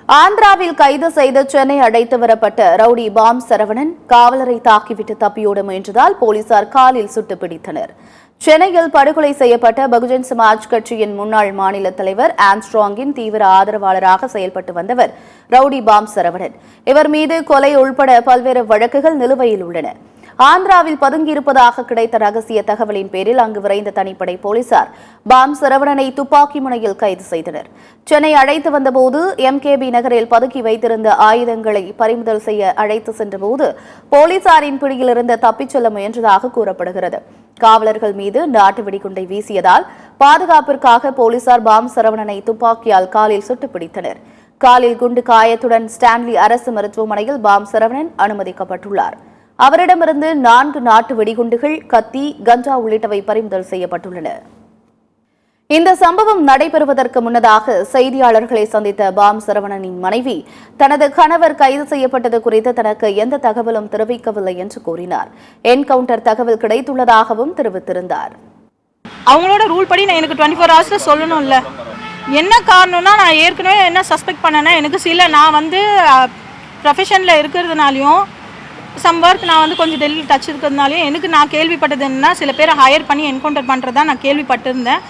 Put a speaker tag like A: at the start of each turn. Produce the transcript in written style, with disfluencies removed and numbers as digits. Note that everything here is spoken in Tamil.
A: ஆந்திராவில் கைது செய்து சென்னை அழைத்து வரப்பட்ட ரவுடி பாம் சரவணன் காவலரை தாக்கிவிட்டு தப்பியோட முயன்றதால் போலீசார் காலில் சுட்டு பிடித்தனர். சென்னையில் படுகொலை செய்யப்பட்ட பகுஜன் சமாஜ் கட்சியின் முன்னாள் மாநில தலைவர் ஆம்ஸ்ட்ராங்கின் தீவிர ஆதரவாளராக செயல்பட்டு வந்தவர் ரவுடி பாம் சரவணன். இவர் மீது கொலை உள்பட பல்வேறு வழக்குகள் நிலுவையில் உள்ளன. ஆந்திராவில் பதுங்கியிருப்பதாக கிடைத்த ரகசிய தகவலின் பேரில் அங்கு விரைந்த தனிப்படை போலீசார் பாம் சரவணனை துப்பாக்கி முனையில் கைது செய்தனர். சென்னை அழைத்து வந்தபோது MKB நகரில் பதுக்கி வைத்திருந்த ஆயுதங்களை பறிமுதல் செய்ய அழைத்து சென்றபோது போலீசாரின் பிடியிலிருந்து தப்பிச் செல்ல முயன்றதாக கூறப்படுகிறது. காவலர்கள் மீது நாட்டு வெடிகுண்டை வீசியதால் பாதுகாப்பிற்காக போலீசார் பாம் சரவணனை துப்பாக்கியால் காலில் சுட்டு பிடித்தனர். காலில் குண்டு காயத்துடன் ஸ்டான்லி அரசு மருத்துவமனையில் பாம் சரவணன் அனுமதிக்கப்பட்டுள்ளார். அவரிடமிருந்து 4 நாட்டு வெடிகுண்டுகள், கத்தி, கஞ்சா உள்ளிட்டவை பறிமுதல் செய்யப்பட்டுள்ளன. இந்த சம்பவம் நடைபெறுவதற்கு முன்னதாக செய்தியாளர்களை சந்தித்த பாம் சரவணனின் மனைவி தனது கணவர் கைது செய்யப்பட்டது குறித்து தனக்கு எந்த தகவலும் தெரிவிக்கவில்லை என்று கூறினார். என்கவுண்டர் தகவல் கிடைத்துள்ளதாகவும் தெரிவித்திருந்தார்.
B: அவங்களோட ரூல் படி நான் எனக்கு 24 ஹவர்ஸ்ல சொல்லணும்ல. என்ன காரணம்னா நான் ஏற்கனவே என்ன சஸ்பெக்ட் பண்ணேன்னா எனக்கு நான் ப்ரொஃபஷனில் இருக்கிறதுனாலையும் சம் ஒர்க் நான் கொஞ்சம் டெல்லி டச் இருக்கிறதுனாலையும் நான் கேள்விப்பட்டது என்னன்னா சில பேரை ஹையர் பண்ணி என்கவுண்டர் பண்ணுறதா நான் கேள்விப்பட்டிருந்தேன்.